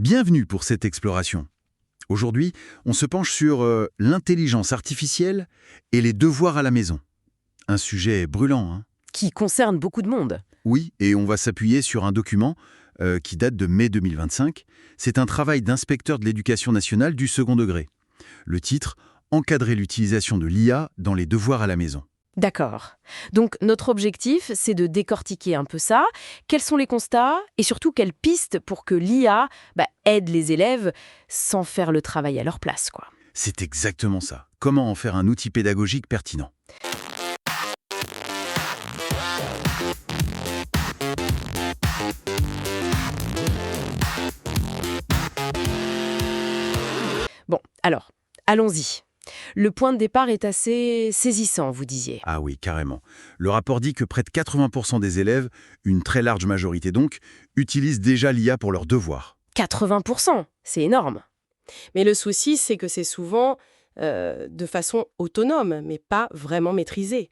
Bienvenue pour cette exploration. Aujourd'hui, on se penche sur l'intelligence artificielle et les devoirs à la maison. Un sujet brûlant, hein? Qui concerne beaucoup de monde. Oui, et on va s'appuyer sur un document qui date de mai 2025. C'est un travail d'inspecteur de l'éducation nationale du second degré. Le titre « Encadrer l'utilisation de l'IA dans les devoirs à la maison ». D'accord. Donc notre objectif, c'est de décortiquer un peu ça. Quels sont les constats et surtout quelles pistes pour que l'IA aide les élèves sans faire le travail à leur place, quoi. C'est exactement ça. Comment en faire un outil pédagogique pertinent? Bon, alors, allons-y. Le point de départ est assez saisissant, vous disiez. Ah oui, carrément. Le rapport dit que près de 80% des élèves, une très large majorité donc, utilisent déjà l'IA pour leurs devoirs. 80%, c'est énorme. Mais le souci, c'est que c'est souvent de façon autonome, mais pas vraiment maîtrisée.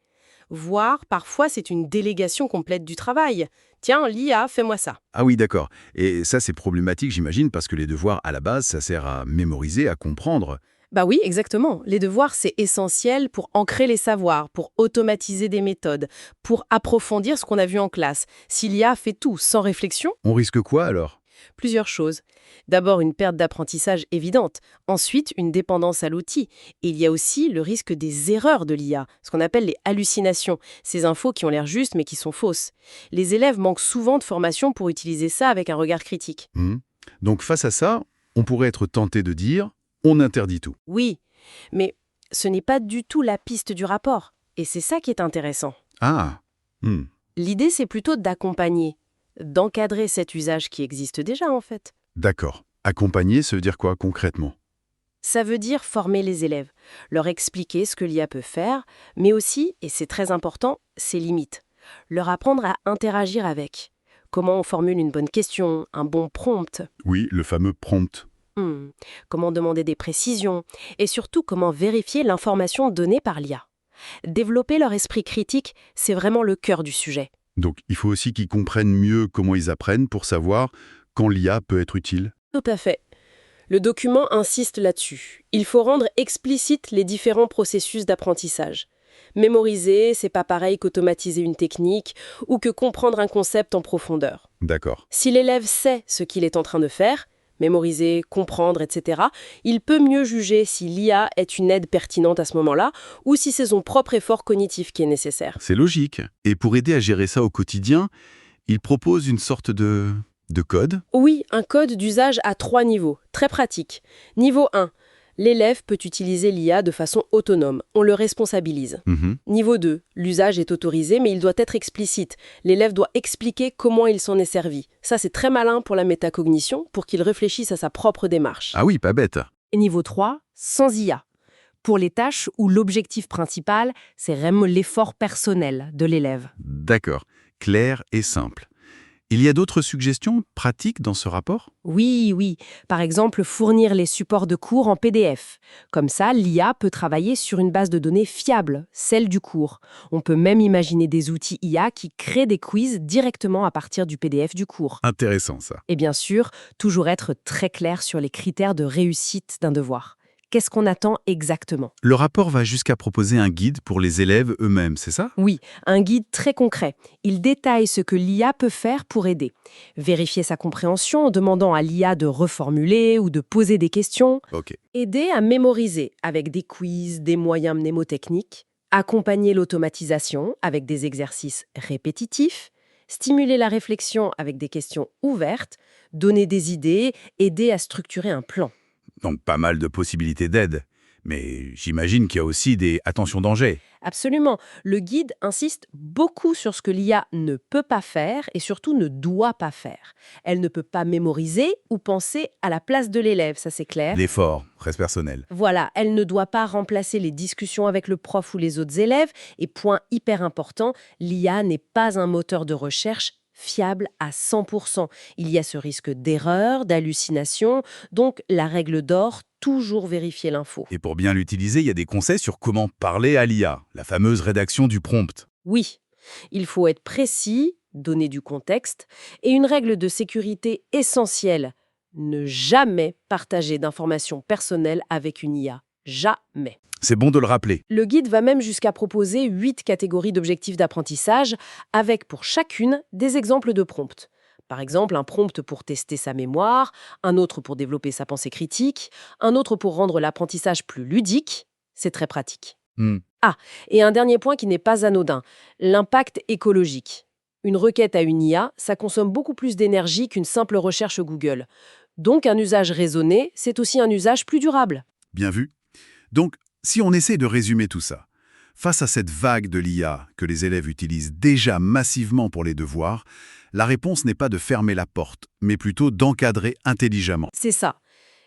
Voire, parfois, c'est une délégation complète du travail. Tiens, l'IA, fais-moi ça. Ah oui, d'accord. Et ça, c'est problématique, j'imagine, parce que les devoirs, à la base, ça sert à mémoriser, à comprendre. Bah oui, exactement. Les devoirs, c'est essentiel pour ancrer les savoirs, pour automatiser des méthodes, pour approfondir ce qu'on a vu en classe. Si l'IA fait tout sans réflexion, On risque quoi alors? plusieurs choses. D'abord, une perte d'apprentissage évidente. Ensuite, une dépendance à l'outil. Et il y a aussi le risque des erreurs de l'IA, ce qu'on appelle les hallucinations, ces infos qui ont l'air justes mais qui sont fausses. Les élèves manquent souvent de formation pour utiliser ça avec un regard critique. Donc face à ça, on pourrait être tenté de dire « on interdit tout Oui, mais ce n'est pas du tout la piste du rapport. Et c'est ça qui est intéressant. ». Ah L'idée, c'est plutôt d'accompagner, d'encadrer cet usage qui existe déjà en fait. D'accord. Accompagner, ça veut dire quoi concrètement? Ça veut dire former les élèves, leur expliquer ce que l'IA peut faire, mais aussi, et c'est très important, ses limites. Leur apprendre à interagir avec. Comment on formule une bonne question, un bon prompt. Oui, le fameux prompt. Comment demander des précisions. Et surtout, comment vérifier l'information donnée par l'IA. Développer leur esprit critique, c'est vraiment le cœur du sujet. Donc il faut aussi qu'ils comprennent mieux comment ils apprennent pour savoir quand l'IA peut être utile. Tout à fait. Le document insiste là-dessus. Il faut rendre explicites les différents processus d'apprentissage. Mémoriser, c'est pas pareil qu'automatiser une technique ou que comprendre un concept en profondeur. D'accord. Si l'élève sait ce qu'il est en train de faire, mémoriser, comprendre, etc., il peut mieux juger si l'IA est une aide pertinente à ce moment-là ou si c'est son propre effort cognitif qui est nécessaire. C'est logique. Et pour aider à gérer ça au quotidien, il propose une sorte de code. Oui, un code d'usage à 3 niveaux, très pratique. Niveau 1, l'élève peut utiliser l'IA de façon autonome, on le responsabilise. Niveau 2, l'usage est autorisé mais il doit être explicite. L'élève doit expliquer comment il s'en est servi. Ça, c'est très malin pour la métacognition, pour qu'il réfléchisse à sa propre démarche. Ah oui, pas bête. Et niveau 3, sans IA. Pour les tâches où l'objectif principal, c'est vraiment l'effort personnel de l'élève. D'accord. Clair et simple. Il y a d'autres suggestions pratiques dans ce rapport? Oui. Par exemple, fournir les supports de cours en PDF. Comme ça, l'IA peut travailler sur une base de données fiable, celle du cours. On peut même imaginer des outils IA qui créent des quiz directement à partir du PDF du cours. Intéressant ça. Et bien sûr, toujours être très clair sur les critères de réussite d'un devoir. Qu'est-ce qu'on attend exactement? Le rapport va jusqu'à proposer un guide pour les élèves eux-mêmes, c'est ça? Oui, un guide très concret. Il détaille ce que l'IA peut faire pour aider. Vérifier sa compréhension en demandant à l'IA de reformuler ou de poser des questions. Ok. Aider à mémoriser avec des quiz, des moyens mnémotechniques. Accompagner l'automatisation avec des exercices répétitifs. Stimuler la réflexion avec des questions ouvertes. Donner des idées. Aider à structurer un plan. Donc pas mal de possibilités d'aide. Mais j'imagine qu'il y a aussi des attention danger. Absolument. Le guide insiste beaucoup sur ce que l'IA ne peut pas faire et surtout ne doit pas faire. Elle ne peut pas mémoriser ou penser à la place de l'élève, ça c'est clair. L'effort reste personnel. Voilà, elle ne doit pas remplacer les discussions avec le prof ou les autres élèves. Et point hyper important, l'IA n'est pas un moteur de recherche fiable à 100%. Il y a ce risque d'erreur, d'hallucination, donc la règle d'or, toujours vérifier l'info. Et pour bien l'utiliser, il y a des conseils sur comment parler à l'IA, la fameuse rédaction du prompt. Oui, il faut être précis, donner du contexte, et une règle de sécurité essentielle. Ne jamais partager d'informations personnelles avec une IA. Jamais. C'est bon de le rappeler. Le guide va même jusqu'à proposer 8 catégories d'objectifs d'apprentissage, avec pour chacune des exemples de prompts. Par exemple, un prompt pour tester sa mémoire, un autre pour développer sa pensée critique, un autre pour rendre l'apprentissage plus ludique. C'est très pratique. Ah, et un dernier point qui n'est pas anodin, l'impact écologique. Une requête à une IA, ça consomme beaucoup plus d'énergie qu'une simple recherche Google. Donc un usage raisonné, c'est aussi un usage plus durable. Bien vu. Donc, si on essaie de résumer tout ça, face à cette vague de l'IA que les élèves utilisent déjà massivement pour les devoirs, la réponse n'est pas de fermer la porte, mais plutôt d'encadrer intelligemment. C'est ça.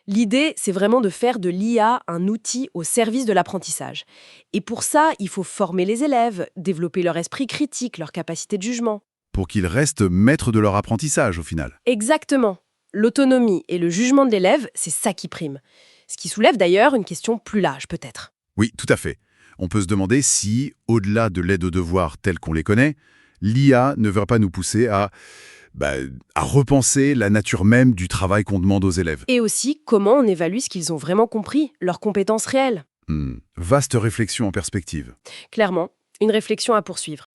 L'idée, c'est vraiment de faire de l'IA un outil au service de l'apprentissage. Et pour ça, il faut former les élèves, développer leur esprit critique, leur capacité de jugement. Pour qu'ils restent maîtres de leur apprentissage, au final. Exactement. L'autonomie et le jugement de l'élève, c'est ça qui prime. Ce qui soulève d'ailleurs une question plus large, peut-être. Oui, tout à fait. On peut se demander si, au-delà de l'aide aux devoirs tels qu'on les connaît, l'IA ne va pas nous pousser à repenser la nature même du travail qu'on demande aux élèves. Et aussi, comment on évalue ce qu'ils ont vraiment compris, leurs compétences réelles. Vaste réflexion en perspective. Clairement, une réflexion à poursuivre.